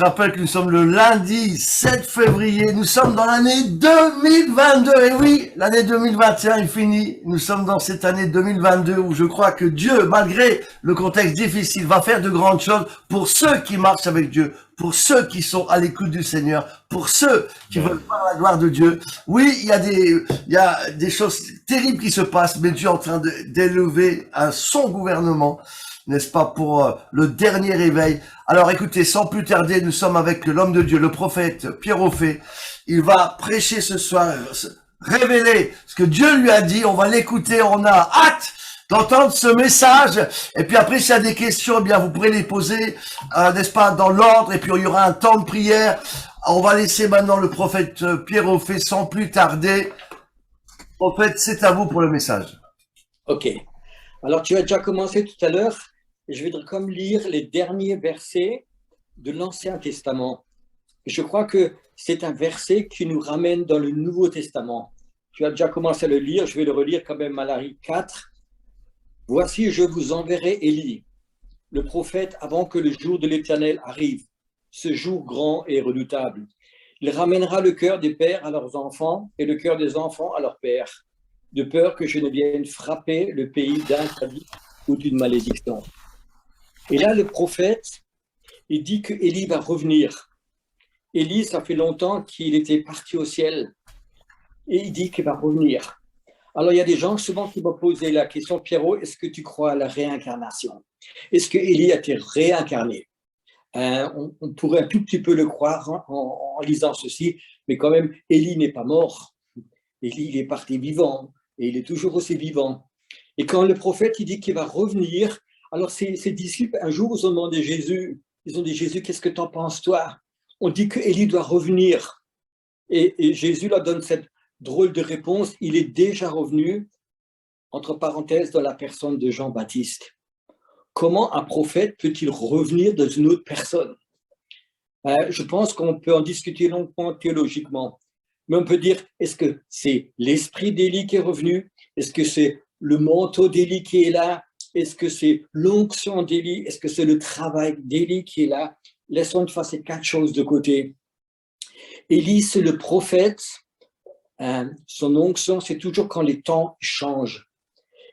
rappelle que nous sommes le lundi 7 février. Nous sommes dans l'année 2022. Et oui, l'année 2021 est finie. Nous sommes dans cette année 2022 où je crois que Dieu, malgré le contexte difficile, va faire de grandes choses pour ceux qui marchent avec Dieu, pour ceux qui sont à l'écoute du Seigneur, pour ceux qui veulent voir la gloire de Dieu. Oui, il y a des choses terribles qui se passent, mais Dieu est en train d'élever son gouvernement, n'est-ce pas, pour le dernier réveil. Alors écoutez, sans plus tarder, nous sommes avec l'homme de Dieu, le prophète Pierre Ophé. Il va prêcher ce soir, révéler ce que Dieu lui a dit. On va l'écouter, on a hâte d'entendre ce message. Et puis après, s'il y a des questions, eh bien vous pourrez les poser, n'est-ce pas, dans l'ordre. Et puis il y aura un temps de prière. On va laisser maintenant le prophète Pierre Ophé sans plus tarder. Prophète, c'est à vous pour le message. Ok. Alors tu as déjà commencé tout à l'heure. Je vais comme lire les derniers versets de l'Ancien Testament. Je crois que c'est un verset qui nous ramène dans le Nouveau Testament. Tu as déjà commencé à le lire, je vais le relire quand même, Malachie 4. « Voici, je vous enverrai Élie, le prophète, avant que le jour de l'Éternel arrive, ce jour grand et redoutable. Il ramènera le cœur des pères à leurs enfants et le cœur des enfants à leurs pères, de peur que je ne vienne frapper le pays d'interdit ou d'une malédiction. » Et là, le prophète, il dit que Élie va revenir. Élie, ça fait longtemps qu'il était parti au ciel. Et il dit qu'il va revenir. Alors, il y a des gens souvent qui m'ont posé la question, Pierrot, est-ce que tu crois à la réincarnation? Est-ce que Élie a été réincarné? On pourrait un tout petit peu le croire en lisant ceci, mais quand même, Élie n'est pas mort. Élie, il est parti vivant, et il est toujours aussi vivant. Et quand le prophète, il dit qu'il va revenir, alors ses disciples, un jour, ils ont demandé Jésus, ils ont dit, Jésus, qu'est-ce que tu en penses, toi? On dit que Élie doit revenir. Et Jésus leur donne cette drôle de réponse, il est déjà revenu, entre parenthèses, dans la personne de Jean-Baptiste. Comment un prophète peut-il revenir dans une autre personne? Je pense qu'on peut en discuter longuement théologiquement, mais on peut dire, est-ce que c'est l'esprit d'Élie qui est revenu? Est-ce que c'est le manteau d'Élie qui est là? Est-ce que c'est l'onction d'Élie? Est-ce que c'est le travail d'Élie qui est là? Laissons faire ces quatre choses de côté. Élie, c'est le prophète. Son onction, c'est toujours quand les temps changent.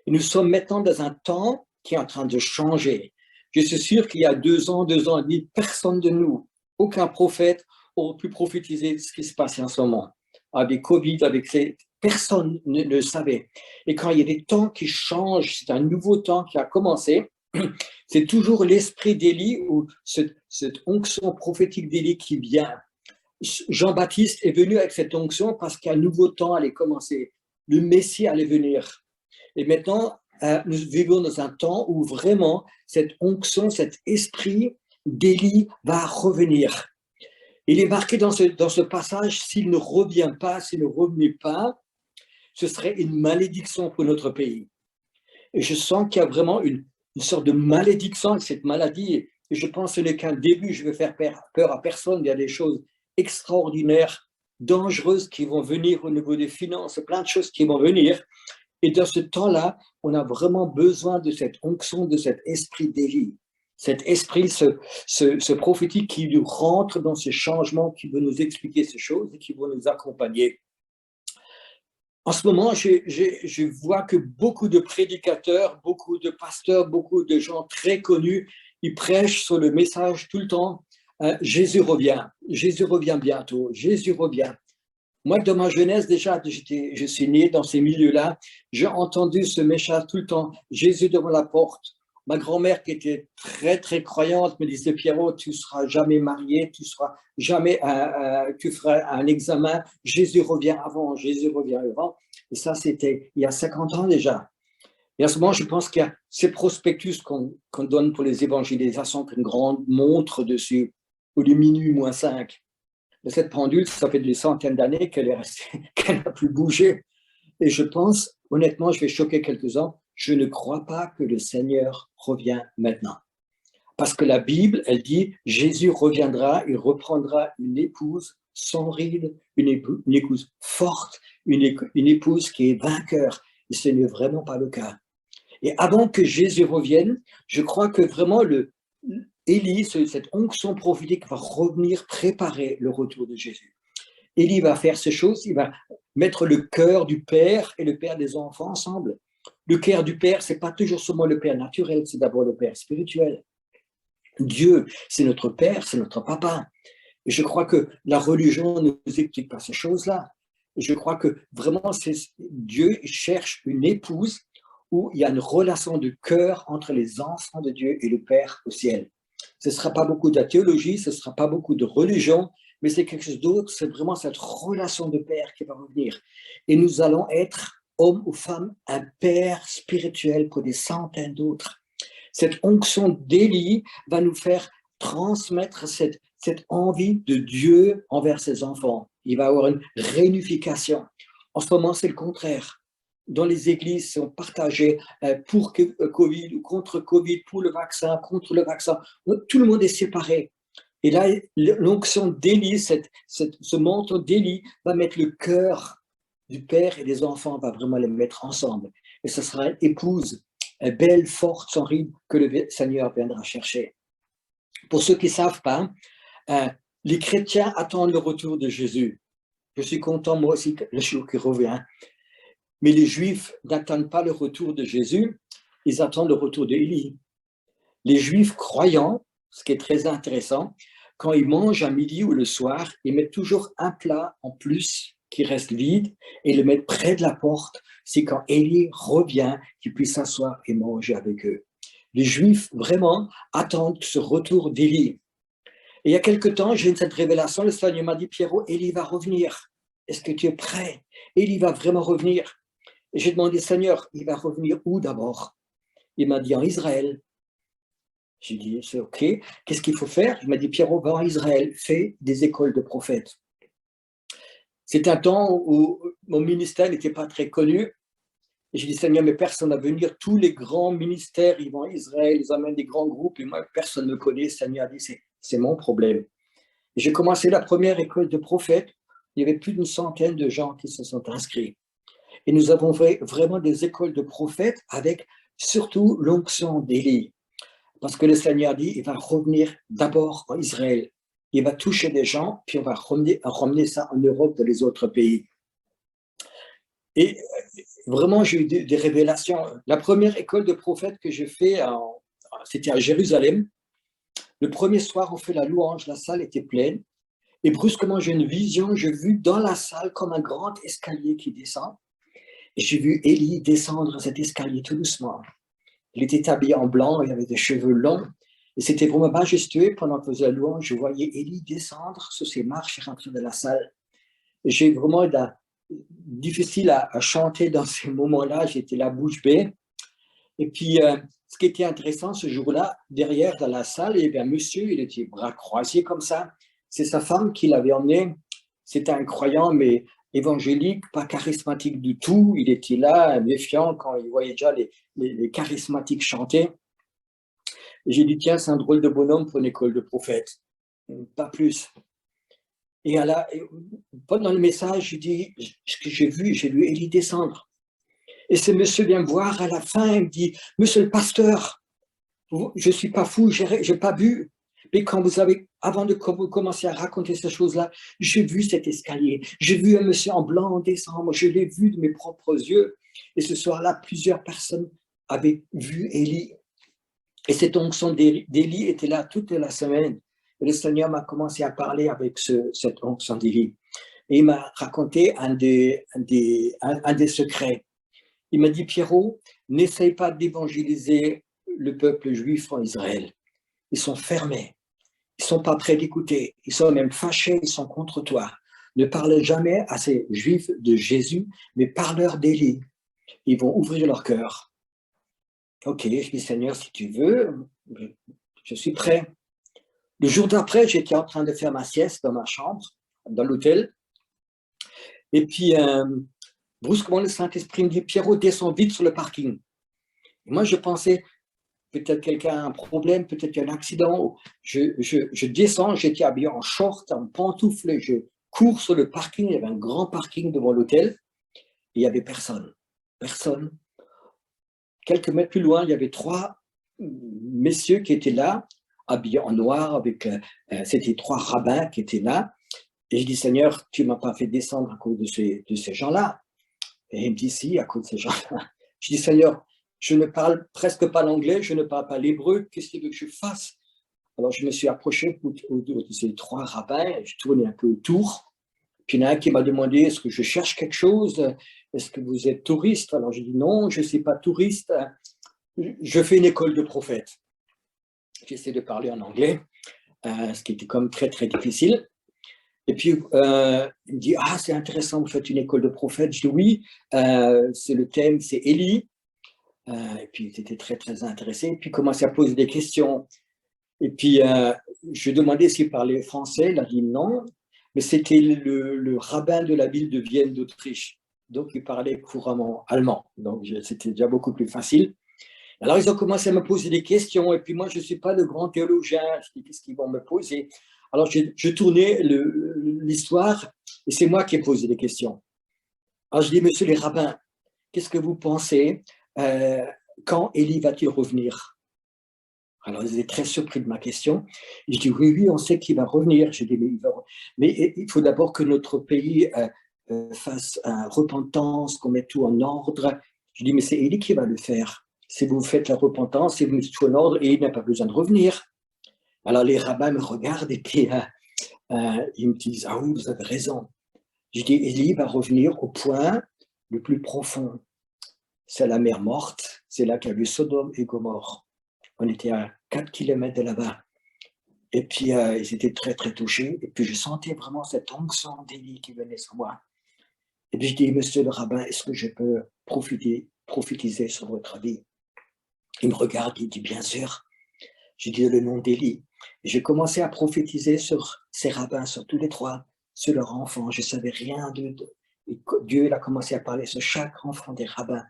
Et nous sommes maintenant dans un temps qui est en train de changer. Je suis sûr qu'il y a 2 ans et demi, personne de nous, aucun prophète, aurait pu prophétiser ce qui se passe en ce moment. Avec Covid, personne ne le savait. Et quand il y a des temps qui changent, c'est un nouveau temps qui a commencé, c'est toujours l'esprit d'Élie ou cette onction prophétique d'Élie qui vient. Jean-Baptiste est venu avec cette onction parce qu'un nouveau temps allait commencer. Le Messie allait venir. Et maintenant, nous vivons dans un temps où vraiment cette onction, cet esprit d'Élie va revenir. Il est marqué dans ce passage, s'il ne revient pas, s'il ne revenait pas, ce serait une malédiction pour notre pays. Et je sens qu'il y a vraiment une sorte de malédiction avec cette maladie. Et je pense que ce n'est qu'un début, je ne vais faire peur à personne. Il y a des choses extraordinaires, dangereuses qui vont venir au niveau des finances, plein de choses qui vont venir. Et dans ce temps-là, on a vraiment besoin de cette onction, de cet esprit d'Élie. Cet esprit, ce prophétique qui nous rentre dans ces changements, qui veut nous expliquer ces choses et qui veut nous accompagner. En ce moment, je vois que beaucoup de prédicateurs, beaucoup de pasteurs, beaucoup de gens très connus, ils prêchent sur le message tout le temps. Jésus revient bientôt, Jésus revient. Moi, dans ma jeunesse, déjà, je suis né dans ces milieux-là, j'ai entendu ce message tout le temps, Jésus devant la porte. Ma grand-mère, qui était très, très croyante, me disait, Pierrot, tu ne seras jamais marié, tu feras un examen, Jésus revient avant. Et ça, c'était il y a 50 ans déjà. Et à ce moment, je pense qu'il y a ces prospectus qu'on donne pour les évangélisations, qu'une grande montre dessus, ou les minuit -5. Mais cette pendule, ça fait des centaines d'années qu'elle est restée, qu'elle n'a plus bougé. Et je pense, honnêtement, je vais choquer quelques-uns, je ne crois pas que le Seigneur revient maintenant. Parce que la Bible, elle dit, Jésus reviendra, il reprendra une épouse sans ride, une épouse forte, une épouse qui est vainqueur. Et ce n'est vraiment pas le cas. Et avant que Jésus revienne, je crois que vraiment Élie, cette onction prophétique va revenir préparer le retour de Jésus. Élie va faire ces choses, il va mettre le cœur du père et le père des enfants ensemble. Le cœur du père, c'est pas toujours seulement le père naturel, c'est d'abord le père spirituel. Dieu, c'est notre père, c'est notre papa. Et je crois que la religion ne nous explique pas ces choses-là. Je crois que vraiment, Dieu cherche une épouse où il y a une relation de cœur entre les enfants de Dieu et le Père au ciel. Ce ne sera pas beaucoup de théologie, ce ne sera pas beaucoup de religion, mais c'est quelque chose d'autre, c'est vraiment cette relation de Père qui va revenir. Et nous allons être, hommes ou femmes, un Père spirituel pour des centaines d'autres. Cette onction d'Élie va nous faire transmettre cette envie de Dieu envers ses enfants. Il va y avoir une réunification. En ce moment, c'est le contraire. Dans les églises, sont partagées pour Covid ou contre Covid, pour le vaccin, contre le vaccin. Tout le monde est séparé. Et là, l'onction d'Élie, ce manteau d'Élie va mettre le cœur du père et des enfants, va vraiment les mettre ensemble. Et ce sera une épouse belle, forte, sans ride, que le Seigneur viendra chercher. Pour ceux qui ne savent pas, les chrétiens attendent le retour de Jésus. Je suis content, moi aussi, le jour qui revient. Mais les Juifs n'attendent pas le retour de Jésus, ils attendent le retour d'Élie. Les Juifs croyants, ce qui est très intéressant, quand ils mangent à midi ou le soir, ils mettent toujours un plat en plus qui reste vide et le mettent près de la porte. C'est quand Élie revient qu'ils puissent s'asseoir et manger avec eux. Les Juifs, vraiment, attendent ce retour d'Élie. Et il y a quelque temps, j'ai eu cette révélation, le Seigneur m'a dit, Pierrot, Élie va revenir. Est-ce que tu es prêt? Élie va vraiment revenir. Et j'ai demandé, Seigneur, il va revenir où d'abord? Il m'a dit, en Israël. J'ai dit, c'est OK. Qu'est-ce qu'il faut faire? Il m'a dit, Pierrot, va en Israël, fais des écoles de prophètes. C'est un temps où mon ministère n'était pas très connu. Et j'ai dit, Seigneur, mais personne ne va venir. Tous les grands ministères, ils vont à Israël, ils amènent des grands groupes. Et moi, personne ne me connaît. Le Seigneur a dit, c'est mon problème. Et j'ai commencé la première école de prophètes. Il y avait plus d'une centaine de gens qui se sont inscrits. Et nous avons fait vraiment des écoles de prophètes avec surtout l'onction d'Élie. Parce que le Seigneur dit, il va revenir d'abord en Israël. Il va toucher des gens, puis on va ramener ça en Europe, dans les autres pays. Et vraiment, j'ai eu des révélations. La première école de prophètes que j'ai fait, c'était à Jérusalem. Le premier soir, on fait la louange, la salle était pleine. Et brusquement, j'ai une vision, j'ai vu dans la salle comme un grand escalier qui descend. Et j'ai vu Élie descendre cet escalier tout doucement. Il était habillé en blanc, il avait des cheveux longs. Et c'était vraiment majestueux. Pendant que je faisais la louange, je voyais Élie descendre sur ses marches et rentrer dans la salle. Et j'ai vraiment difficile à chanter dans ces moments-là. J'étais la bouche bée. Et puis, ce qui était intéressant ce jour-là, derrière dans la salle, il y avait un monsieur, il était bras croisés comme ça. C'est sa femme qui l'avait emmené. C'était un croyant, mais évangélique, pas charismatique du tout. Il était là, méfiant, quand il voyait déjà les charismatiques chanter. Et j'ai dit, tiens, c'est un drôle de bonhomme pour une école de prophètes. Pas plus. Et pendant le message, je dis, ce que j'ai vu Élie descendre. Et ce monsieur vient me voir à la fin, il me dit, monsieur le pasteur, je ne suis pas fou, je n'ai pas bu. Mais quand avant de commencer à raconter ces choses-là, j'ai vu cet escalier, j'ai vu un monsieur en blanc descendre, je l'ai vu de mes propres yeux. Et ce soir-là, plusieurs personnes avaient vu Élie. Et cette onction d'Élie était là toute la semaine. Et le Seigneur m'a commencé à parler avec cette onction d'Élie. Et il m'a raconté un des secrets. Il m'a dit, Pierrot, n'essaye pas d'évangéliser le peuple juif en Israël. Ils sont fermés. Ils ne sont pas prêts d'écouter. Ils sont même fâchés. Ils sont contre toi. Ne parle jamais à ces juifs de Jésus, mais parle-leur d'Élie. Ils vont ouvrir leur cœur. Ok, je dis, Seigneur, si tu veux, je suis prêt. Le jour d'après, j'étais en train de faire ma sieste dans ma chambre, dans l'hôtel. Et puis, brusquement, le Saint-Esprit me dit, Pierrot, descends vite sur le parking. Et moi, je pensais, peut-être quelqu'un a un problème, peut-être qu'il y a un accident. Je descends, j'étais habillé en short, en pantoufles, je cours sur le parking. Il y avait un grand parking devant l'hôtel. Et il n'y avait personne. Personne. Quelques mètres plus loin, il y avait 3 messieurs qui étaient là, habillés en noir, avec c'était 3 rabbins qui étaient là. Et je dis, Seigneur, tu ne m'as pas fait descendre à cause de ces gens-là. Et il me dit, si, à cause de ces gens-là. Je dis, Seigneur, je ne parle presque pas l'anglais, je ne parle pas l'hébreu, qu'est-ce qu'il veut que je fasse? Alors, je me suis approché autour de ces 3 rabbins, je tournais un peu autour. Puis il y en a un qui m'a demandé, est-ce que je cherche quelque chose? Est-ce que vous êtes touriste? Alors, j'ai dit, non, je ne suis pas touriste. Je fais une école de prophètes. J'essaie de parler en anglais, ce qui était comme très, très difficile. Et puis, il me dit, ah, c'est intéressant, vous faites une école de prophètes. Je dis, oui, c'est le thème, c'est Élie. Et puis, il était très, très intéressé. Et puis, il commençait à poser des questions. Et puis, je demandais s'il parlait français. Il a dit non. Mais c'était le rabbin de la ville de Vienne d'Autriche. Donc, il parlait couramment allemand. Donc, c'était déjà beaucoup plus facile. Alors, ils ont commencé à me poser des questions. Et puis, moi, je ne suis pas le grand théologien. Je dis, qu'est-ce qu'ils vont me poser? Alors, je tournais l'histoire et c'est moi qui ai posé des questions. Alors, je dis, monsieur les rabbins, qu'est-ce que vous pensez? Quand Élie va-t-il revenir? Alors, ils étaient très surpris de ma question. Et je dis, oui, oui, on sait qu'il va revenir. Je dis, mais il faut d'abord que notre pays fasse repentance, qu'on mette tout en ordre. Je dis, mais c'est Élie qui va le faire. Si vous faites la repentance, si vous mettez tout en ordre, Élie n'a pas besoin de revenir. Alors, les rabbins me regardent et puis ils me disent, ah oui, vous avez raison. Je dis, Élie va revenir au point le plus profond. C'est la mer morte, c'est là qu'il y a eu Sodome et Gomorrhe. On était à 4 kilomètres de là-bas. Et puis, ils étaient très, très touchés. Et puis, je sentais vraiment cette onction d'Élie qui venait sur moi. Et puis, je dis, monsieur le rabbin, est-ce que je peux prophétiser sur votre vie? Il me regarde, il dit, bien sûr. Je dis le nom d'Élie. J'ai commencé à prophétiser sur ces rabbins, sur tous les 3, sur leurs enfants. Je ne savais rien d'eux. Dieu il a commencé à parler sur chaque enfant des rabbins.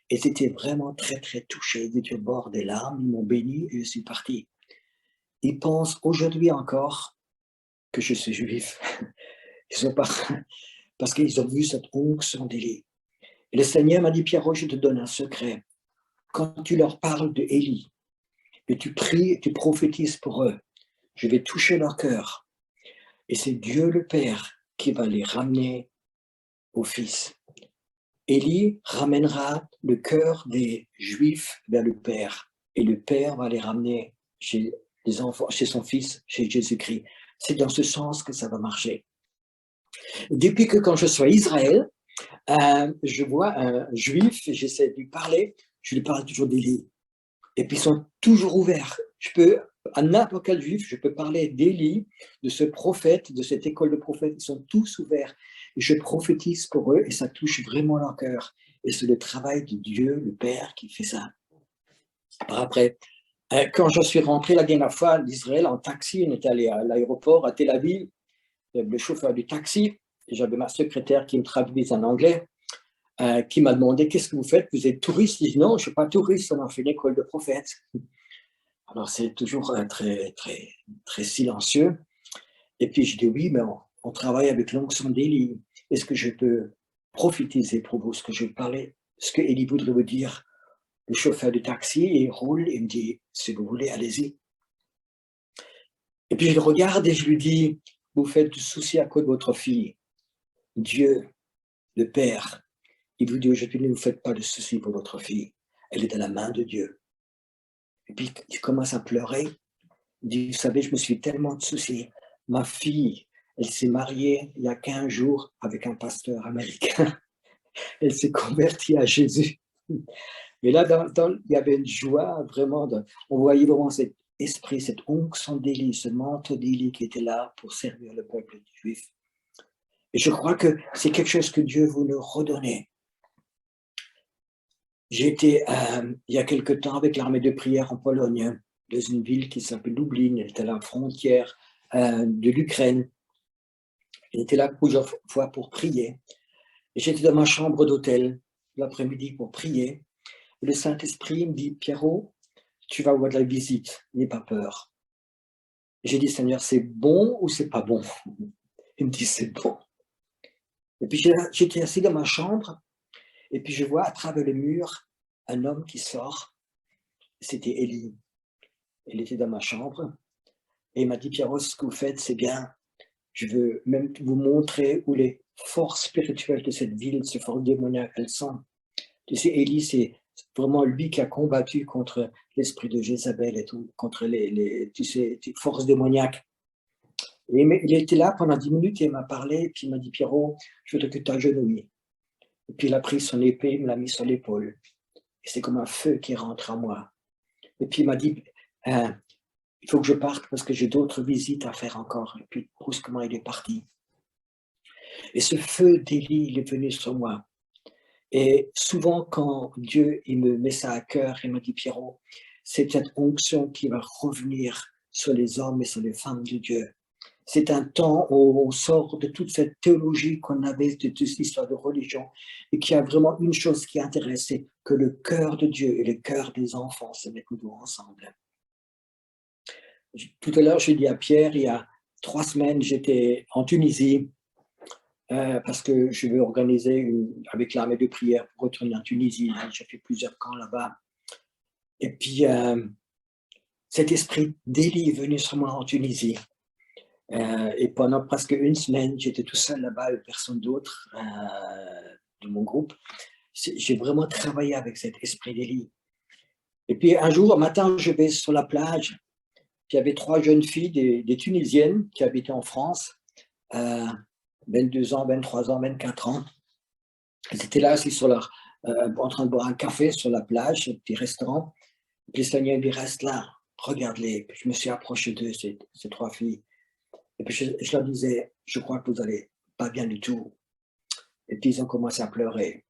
Et c'était vraiment très, très touché. Ils étaient au bord des larmes, ils m'ont béni et je suis parti. Ils pensent aujourd'hui encore que je suis juif. Ils sont pas, parce qu'ils ont vu cette onction d'Élie. Et le Seigneur m'a dit, Pierrot, je te donne un secret. Quand tu leur parles de Élie, et tu pries et tu prophétises pour eux, je vais toucher leur cœur. Et c'est Dieu le Père qui va les ramener au Fils. Élie ramènera le cœur des Juifs vers le Père. Et le Père va les ramener chez les enfants, chez son Fils, chez Jésus-Christ. C'est dans ce sens que ça va marcher. Depuis que quand je suis à Israël, je vois un Juif, j'essaie de lui parler, je lui parle toujours d'Élie. Et puis ils sont toujours ouverts. À n'importe quel juif, je peux parler d'Élie, de ce prophète, de cette école de prophètes. Ils sont tous ouverts. Et je prophétise pour eux et ça touche vraiment leur cœur. Et c'est le travail de Dieu, le Père, qui fait ça. Après, quand je suis rentré la dernière fois d'Israël en taxi, on était allé à l'aéroport à Tel Aviv, le chauffeur du taxi, et j'avais ma secrétaire qui me traduisait en anglais, qui m'a demandé, qu'est-ce que vous faites? Vous êtes touriste? Je dis, non, je ne suis pas touriste, on a fait une école de prophètes. Alors, c'est toujours très, très, très silencieux. Et puis, je dis, oui, mais on travaille avec l'onction d'Élie. Est-ce que je peux prophétiser pour vous ce que je parlais, ce que Élie voudrait vous dire? Le chauffeur du taxi, il roule et me dit, si vous voulez, allez-y. Et puis, je le regarde et je lui dis, vous faites du souci à cause de votre fille. Dieu, le Père, il vous dit aujourd'hui, ne vous faites pas de souci pour votre fille. Elle est dans la main de Dieu. Et puis, il commence à pleurer. Il dit, vous savez, je me suis tellement de soucis. Ma fille, elle s'est mariée il y a 15 jours avec un pasteur américain. Elle s'est convertie à Jésus. Et là, il y avait une joie vraiment. On voyait vraiment cet esprit, cette onction d'Élie, ce manteau d'Élie qui était là pour servir le peuple juif. Et je crois que c'est quelque chose que Dieu veut nous redonner. J'étais il y a quelque temps avec l'armée de prière en Pologne, dans une ville qui s'appelle Lublin. Elle était à la frontière de l'Ukraine. Elle était là plusieurs fois pour prier. Et j'étais dans ma chambre d'hôtel l'après-midi pour prier. Et le Saint-Esprit me dit, Pierrot, tu vas avoir de la visite, n'aie pas peur. J'ai dit, Seigneur, c'est bon ou c'est pas bon? Il me dit, c'est bon. Et puis j'étais assis dans ma chambre. Et puis je vois à travers le mur un homme qui sort. C'était Élie. Il était dans ma chambre. Et il m'a dit, Pierrot, ce que vous faites, c'est bien. Je veux même vous montrer où les forces spirituelles de cette ville, ces forces démoniaques, elles sont. Tu sais, Élie, c'est vraiment lui qui a combattu contre l'esprit de Jézabel et tout, contre tu sais, les forces démoniaques. Et il était là pendant 10 minutes et il m'a parlé, puis il m'a dit, Pierrot, je veux que tu t'agenouilles. Et puis il a pris son épée, il me l'a mis sur l'épaule. Et c'est comme un feu qui rentre en moi. Et puis il m'a dit, il faut que je parte parce que j'ai d'autres visites à faire encore. Et puis brusquement, il est parti. Et ce feu d'Élie, il est venu sur moi. Et souvent, quand Dieu il me met ça à cœur, il me dit, Pierrot, c'est cette onction qui va revenir sur les hommes et sur les femmes de Dieu. C'est un temps où on sort de toute cette théologie qu'on avait, de toute cette histoire de religion, et qu'il y a vraiment une chose qui intéresse, c'est que le cœur de Dieu et le cœur des enfants se mettent nouveau ensemble. Tout à l'heure, j'ai dit à Pierre, il y a 3 semaines, j'étais en Tunisie, parce que je veux organiser avec l'armée de prière pour retourner en Tunisie. J'ai fait plusieurs camps là-bas. Et puis, cet esprit d'Élie est venu sur moi en Tunisie. Et pendant presque 1 semaine, j'étais tout seul là-bas avec personne d'autre de mon groupe. J'ai vraiment travaillé avec cet esprit d'Élie. Et puis, un jour, un matin, je vais sur la plage. Puis, il y avait 3 jeunes filles, des Tunisiennes qui habitaient en France. 22 ans, 23 ans, 24 ans. Elles étaient là assis en train de boire un café sur la plage, un petit restaurant. Et puis le Seigneur dit, reste là, regarde-les. Puis je me suis approché d'eux, ces 3 filles. Et puis je leur disais, je crois que vous n'allez pas bien du tout. Et puis ils ont commencé à pleurer.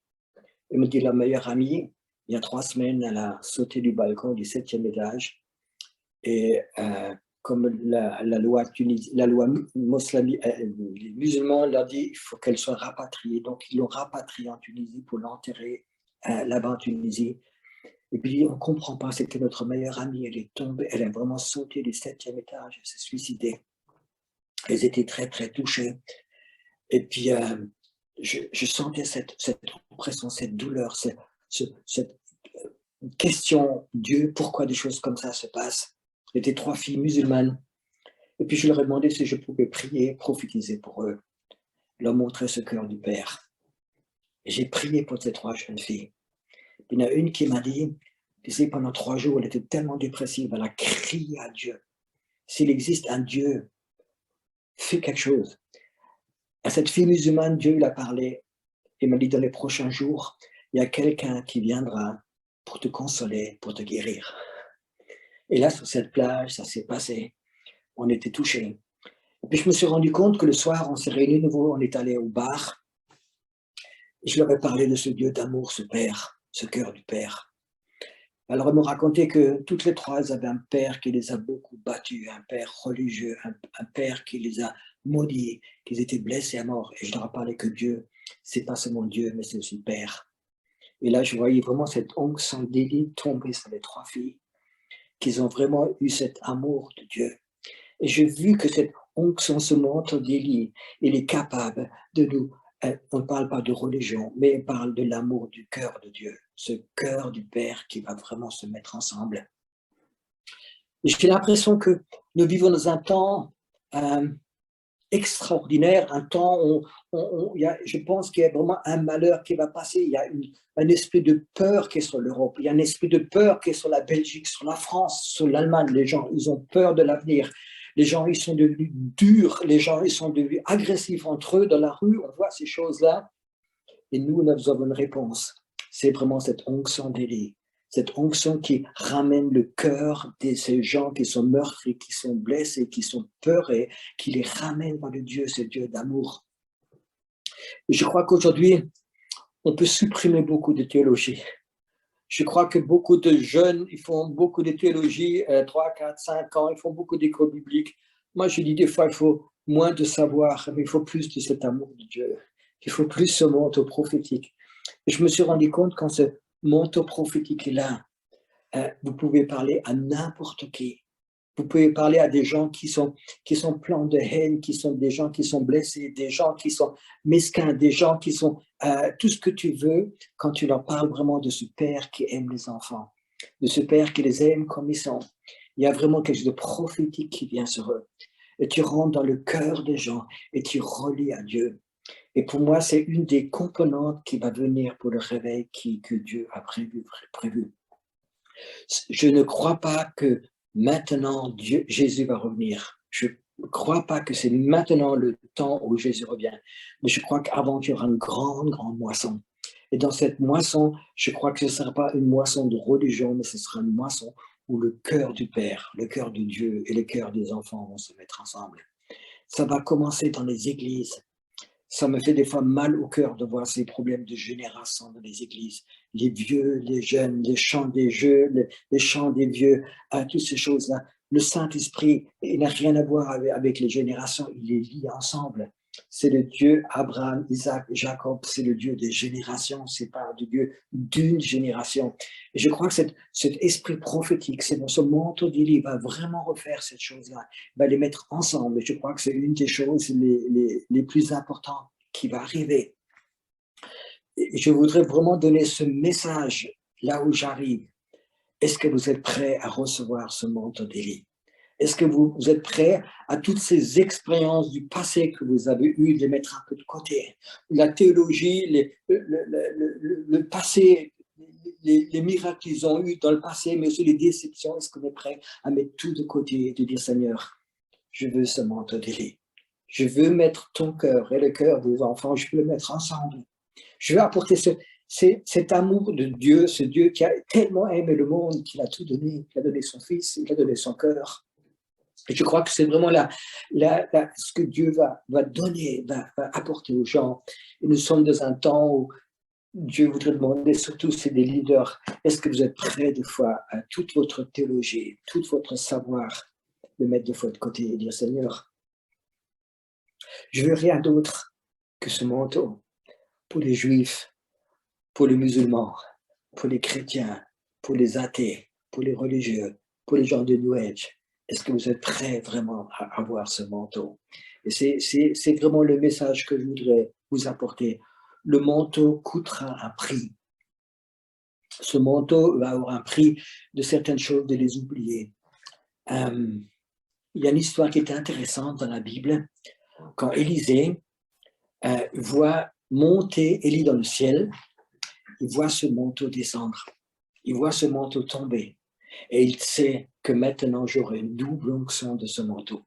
Ils me dit, la meilleure amie, il y a 3 semaines, elle a sauté du balcon du 7e étage. Et comme la loi les musulmans leur dit il faut qu'elle soit rapatriée. Donc, ils l'ont rapatriée en Tunisie pour l'enterrer là-bas en Tunisie. Et puis, on ne comprend pas, c'était notre meilleure amie. Elle est tombée, elle a vraiment sauté du 7e étage, elle s'est suicidée. Elles étaient très, très touchées. Et puis, je sentais cette oppression, cette douleur, cette question, Dieu, pourquoi des choses comme ça se passent? C'était 3 filles musulmanes. Et puis je leur ai demandé si je pouvais prier, prophétiser pour eux, leur montrer ce cœur du Père. Et j'ai prié pour ces 3 jeunes filles. Il y en a une qui m'a dit, tu sais, pendant 3 jours, elle était tellement dépressive, elle a crié à Dieu. S'il existe un Dieu, fais quelque chose. À cette fille musulmane, Dieu lui a parlé et m'a dit, dans les prochains jours, il y a quelqu'un qui viendra pour te consoler, pour te guérir. Et là, sur cette plage, ça s'est passé. On était touchés. Et puis, je me suis rendu compte que le soir, on s'est réunis de nouveau, on est allé au bar. Et je leur ai parlé de ce Dieu d'amour, ce Père, ce cœur du Père. Alors, ils m'ont raconté que toutes les 3, elles avaient un père qui les a beaucoup battus, un père religieux, un père qui les a maudits, qu'ils étaient blessés à mort. Et je leur ai parlé que Dieu, c'est pas seulement Dieu, mais c'est aussi Père. Et là, je voyais vraiment cette onction d'Élie tomber sur les 3 filles, qu'ils ont vraiment eu cet amour de Dieu. Et j'ai vu que cette onction se montre d'Élie. Il est capable de nous, on ne parle pas de religion, mais on parle de l'amour du cœur de Dieu, ce cœur du Père qui va vraiment se mettre ensemble. J'ai l'impression que nous vivons dans un temps extraordinaire, un temps où je pense qu'il y a vraiment un malheur qui va passer. Il y a un esprit de peur qui est sur l'Europe, il y a un esprit de peur qui est sur la Belgique, sur la France, sur l'Allemagne. Les gens, ils ont peur de l'avenir. Les gens, ils sont devenus durs. Les gens, ils sont devenus agressifs entre eux dans la rue. On voit ces choses-là. Et nous, nous avons une réponse. C'est vraiment cette onction d'Élie. Cette onction qui ramène le cœur de ces gens qui sont meurtris, qui sont blessés, qui sont peurés, qui les ramène vers le Dieu, ce Dieu d'amour. Et je crois qu'aujourd'hui, on peut supprimer beaucoup de théologie. Je crois que beaucoup de jeunes, ils font beaucoup de théologie, 3, 4, 5 ans, ils font beaucoup d'écoles bibliques. Moi, je dis des fois, il faut moins de savoir, mais il faut plus de cet amour de Dieu. Il faut plus ce manteau prophétique. Et je me suis rendu compte quand ce manteau prophétique est là, vous pouvez parler à n'importe qui. Vous pouvez parler à des gens qui sont pleins de haine, qui sont des gens qui sont blessés, des gens qui sont mesquins, des gens qui sont tout ce que tu veux quand tu leur parles vraiment de ce Père qui aime les enfants, de ce Père qui les aime comme ils sont. Il y a vraiment quelque chose de prophétique qui vient sur eux. Et tu rentres dans le cœur des gens et tu relis à Dieu. Et pour moi, c'est une des composantes qui va venir pour le réveil que Dieu a prévu. Je ne crois pas que maintenant Jésus va revenir. Je ne crois pas que c'est maintenant le temps où Jésus revient. Mais je crois qu'avant, il y aura une grande, grande moisson. Et dans cette moisson, je crois que ce ne sera pas une moisson de religion, mais ce sera une moisson où le cœur du Père, le cœur de Dieu et le cœur des enfants vont se mettre ensemble. Ça va commencer dans les églises. Ça me fait des fois mal au cœur de voir ces problèmes de génération dans les églises. Les vieux, les jeunes, les chants des jeux, les chants des vieux, toutes ces choses-là. Le Saint-Esprit, il n'a rien à voir avec les générations, il les lie ensemble. C'est le Dieu Abraham, Isaac, Jacob, c'est le Dieu des générations, c'est pas le Dieu d'une génération. Et je crois que cet esprit prophétique, ce manteau d'Élie va vraiment refaire cette chose-là, va les mettre ensemble. Et je crois que c'est une des choses les plus importantes qui va arriver. Et je voudrais vraiment donner ce message là où j'arrive. Est-ce que vous êtes prêts à recevoir ce manteau d'Élie? Est-ce que vous êtes prêts à toutes ces expériences du passé que vous avez eues, de les mettre un peu de côté? La théologie, le passé, les miracles qu'ils ont eus dans le passé, mais aussi les déceptions, est-ce qu'on est prêt à mettre tout de côté et de dire, Seigneur, je veux ce manteau d'Élie. Je veux mettre ton cœur et le cœur des enfants, je veux le mettre ensemble. Je veux apporter cet amour de Dieu, ce Dieu qui a tellement aimé le monde, qu'il a tout donné, il a donné son Fils, il a donné son cœur. Et je crois que c'est vraiment ce que Dieu va donner, va apporter aux gens. Et nous sommes dans un temps où Dieu voudrait demander, surtout c'est des leaders, est-ce que vous êtes prêts des fois à toute votre théologie, tout votre savoir, le mettre des fois de côté et dire, Seigneur, je veux rien d'autre que ce manteau pour les Juifs, pour les musulmans, pour les chrétiens, pour les athées, pour les religieux, pour les gens de New Age. Est-ce que vous êtes prêts vraiment à avoir ce manteau? Et c'est vraiment le message que je voudrais vous apporter. Le manteau coûtera un prix. Ce manteau va avoir un prix de certaines choses, de les oublier. Il y a une histoire qui est intéressante dans la Bible. Quand Élisée voit monter Élie dans le ciel, il voit ce manteau descendre. Il voit ce manteau tomber. Et il sait que maintenant, j'aurai une double onction de ce manteau.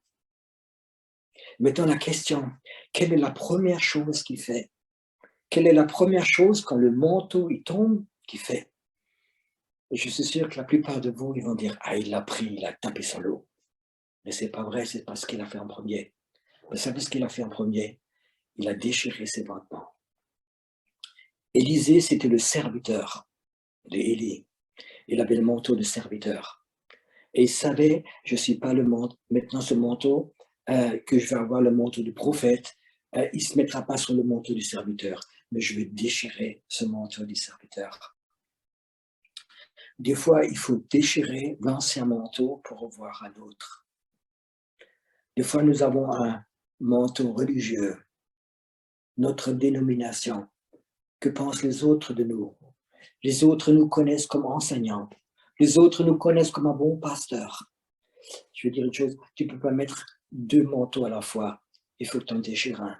Maintenant, la question, quelle est la première chose qu'il fait? Quelle est la première chose quand le manteau il tombe qu'il fait? Et je suis sûr que la plupart de vous, ils vont dire, ah, il l'a pris, il a tapé sur l'eau. Mais c'est pas vrai, c'est pas ce qu'il a fait en premier. Vous savez ce qu'il a fait en premier? Il a déchiré ses vêtements. Élisée, c'était le serviteur d'Élie. Il avait le manteau de serviteur. Et il savait, je ne suis pas le manteau, maintenant ce manteau, que je vais avoir le manteau du prophète, il ne se mettra pas sur le manteau du serviteur, mais je vais déchirer ce manteau du serviteur. Des fois, il faut déchirer l'ancien manteau pour revoir un autre. Des fois, nous avons un manteau religieux, notre dénomination. Que pensent les autres de nous? Les autres nous connaissent comme enseignants. Les autres nous connaissent comme un bon pasteur. Je veux dire une chose, tu ne peux pas mettre deux manteaux à la fois. Il faut que tu en déchires un.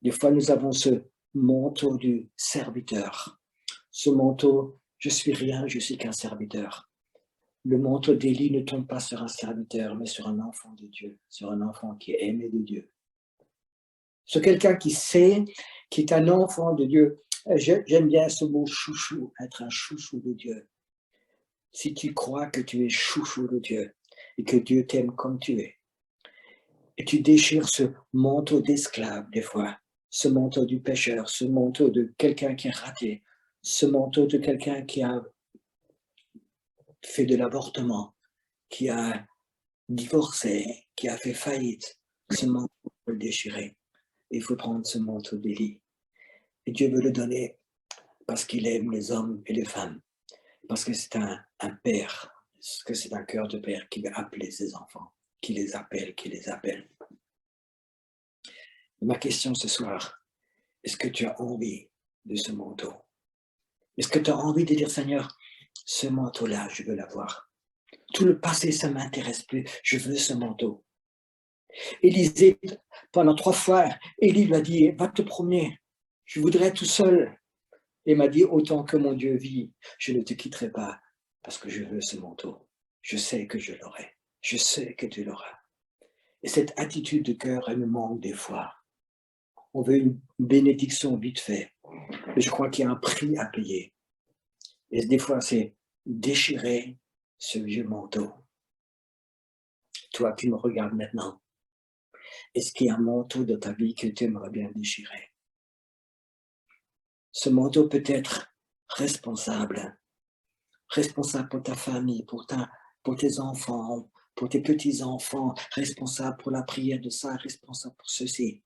Des fois, nous avons ce manteau du serviteur. Ce manteau, je suis rien, je suis qu'un serviteur. Le manteau d'Élie ne tombe pas sur un serviteur, mais sur un enfant de Dieu, sur un enfant qui est aimé de Dieu. Sur quelqu'un qui sait, qui est un enfant de Dieu. J'aime bien ce mot chouchou, être un chouchou de Dieu. Si tu crois que tu es chouchou de Dieu et que Dieu t'aime comme tu es, et tu déchires ce manteau d'esclave des fois, ce manteau du pécheur, ce manteau de quelqu'un qui est raté, ce manteau de quelqu'un qui a fait de l'avortement, qui a divorcé, qui a fait faillite, ce manteau, il faut le déchirer. Il faut prendre ce manteau d'Élie. Et Dieu veut le donner parce qu'il aime les hommes et les femmes. Parce que c'est un père, parce que c'est un cœur de père qui veut appeler ses enfants, qui les appelle, qui les appelle. Ma question ce soir, est-ce que tu as envie de ce manteau? Est-ce que tu as envie de dire, Seigneur, ce manteau-là, je veux l'avoir. Tout le passé, ça ne m'intéresse plus. Je veux ce manteau. Élisée, pendant 3 fois, Élie lui a dit, va te promener. Je voudrais tout seul. Et m'a dit, autant que mon Dieu vit, je ne te quitterai pas parce que je veux ce manteau. Je sais que je l'aurai. Je sais que tu l'auras. Et cette attitude de cœur, elle me manque des fois. On veut une bénédiction vite fait. Mais je crois qu'il y a un prix à payer. Et des fois, c'est déchirer ce vieux manteau. Toi qui me regardes maintenant, est-ce qu'il y a un manteau de ta vie que tu aimerais bien déchirer? Ce manteau peut être responsable pour ta famille, pour tes enfants, pour tes petits-enfants, responsable pour la prière de ça, responsable pour ceci.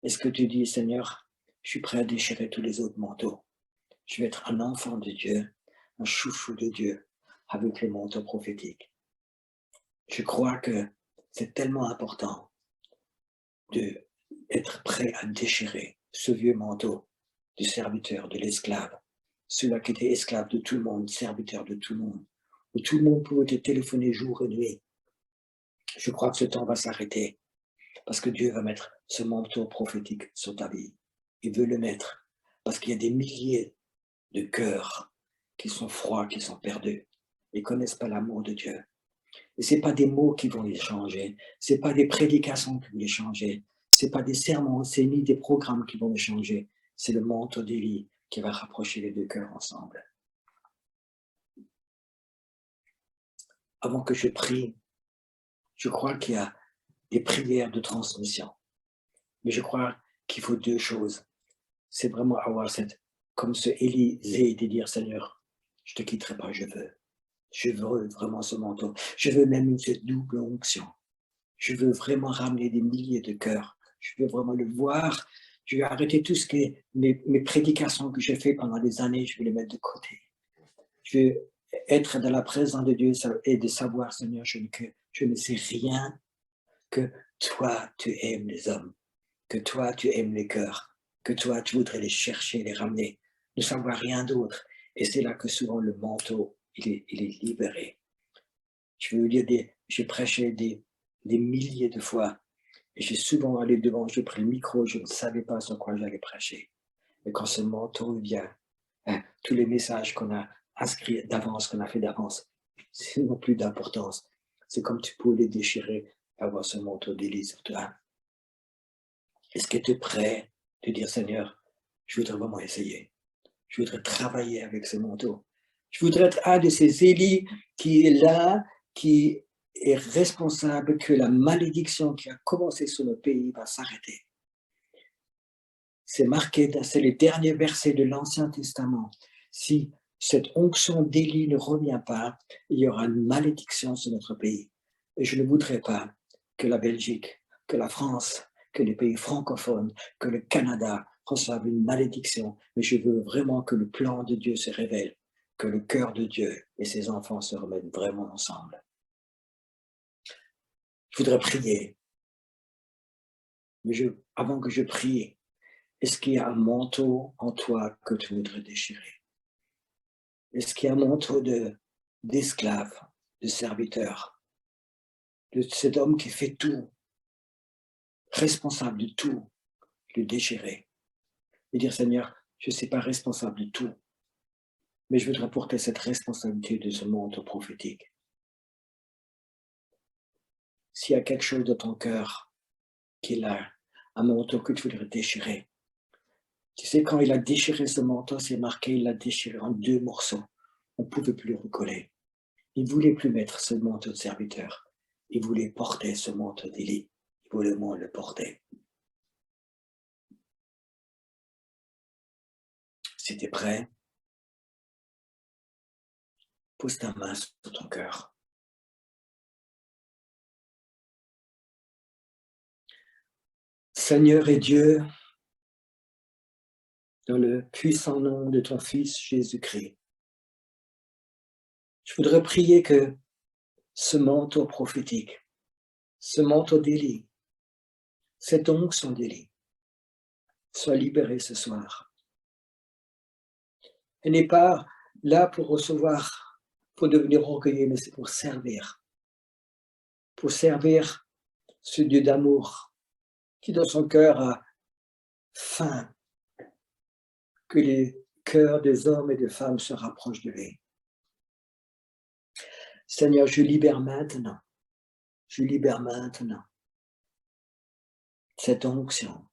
Est-ce que tu dis, Seigneur, je suis prêt à déchirer tous les autres manteaux. Je vais être un enfant de Dieu, un chouchou de Dieu, avec le manteau prophétique. Je crois que c'est tellement important d'être prêt à déchirer ce vieux manteau du serviteur, de l'esclave, celui qui était esclave de tout le monde, serviteur de tout le monde, où tout le monde pouvait te téléphoner jour et nuit. Je crois que ce temps va s'arrêter parce que Dieu va mettre ce manteau prophétique sur ta vie. Il veut le mettre parce qu'il y a des milliers de cœurs qui sont froids, qui sont perdus et ne connaissent pas l'amour de Dieu. Et ce n'est pas des mots qui vont les changer, ce n'est pas des prédications qui vont les changer, ce n'est pas des sermons, c'est ni des programmes qui vont les changer, c'est le manteau d'Élie qui va rapprocher les deux cœurs ensemble. Avant que je prie, je crois qu'il y a des prières de transmission. Mais je crois qu'il faut 2 choses. C'est vraiment avoir comme ce Élisée, de dire, Seigneur, je ne te quitterai pas, je veux vraiment ce manteau. Je veux même cette double onction. Je veux vraiment ramener des milliers de cœurs. Je veux vraiment le voir. Je vais arrêter tout ce qui est mes prédications que j'ai fait pendant des années, je vais les mettre de côté. Je veux être dans la présence de Dieu et de savoir, Seigneur, que je ne sais rien, que toi, tu aimes les hommes, que toi, tu aimes les cœurs, que toi, tu voudrais les chercher, les ramener, ne savoir rien d'autre. Et c'est là que souvent le manteau, il est libéré. Je veux dire, j'ai prêché des milliers de fois et j'ai souvent allé devant, j'ai pris le micro, je ne savais pas sur quoi j'allais prêcher. Et quand ce manteau vient, tous les messages qu'on a inscrits d'avance, qu'on a fait d'avance, c'est non plus d'importance. C'est comme tu peux les déchirer, avoir ce manteau d'Élie sur toi. Est-ce que tu es prêt de dire, Seigneur, je voudrais vraiment essayer. Je voudrais travailler avec ce manteau. Je voudrais être un de ces Élie qui est là, qui est responsable que la malédiction qui a commencé sur le pays va s'arrêter. C'est marqué, c'est les derniers versets de l'Ancien Testament. Si cette onction d'Élie ne revient pas, il y aura une malédiction sur notre pays. Et je ne voudrais pas que la Belgique, que la France, que les pays francophones, que le Canada reçoivent une malédiction. Mais je veux vraiment que le plan de Dieu se révèle, que le cœur de Dieu et ses enfants se remettent vraiment ensemble. Je voudrais prier. Mais avant que je prie, est-ce qu'il y a un manteau en toi que tu voudrais déchirer? Est-ce qu'il y a un manteau d'esclave, de serviteur, de cet homme qui fait tout, responsable de tout, le déchirer et dire, Seigneur, je ne suis pas responsable de tout, mais je voudrais porter cette responsabilité de ce manteau prophétique. S'il y a quelque chose dans ton cœur qui est là, un manteau que tu voudrais déchirer, tu sais, quand il a déchiré ce manteau, c'est marqué, il l'a déchiré en 2 morceaux. On ne pouvait plus le recoller. Il ne voulait plus mettre ce manteau de serviteur. Il voulait porter ce manteau d'Élie. Il voulait moins le porter. Si tu es prêt, pose ta main sur ton cœur. Seigneur et Dieu, dans le puissant nom de ton Fils Jésus-Christ, je voudrais prier que ce manteau prophétique, ce manteau d'Élie, cette onction d'Élie, soit libéré ce soir. Elle n'est pas là pour recevoir pour devenir orgueilleux, mais c'est pour servir. Pour servir ce Dieu d'amour qui dans son cœur a faim que les cœurs des hommes et des femmes se rapprochent de lui. Seigneur, je libère maintenant cette onction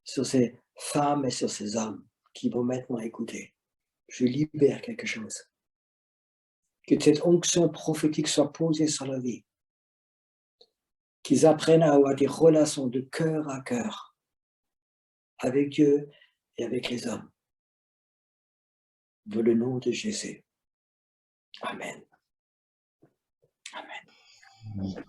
sur ces femmes et sur ces hommes qui vont maintenant écouter. Je libère quelque chose. Que cette onction prophétique soit posée sur la vie. Qu'ils apprennent à avoir des relations de cœur à cœur avec Dieu et avec les hommes. Dans le nom de Jésus. Amen. Amen.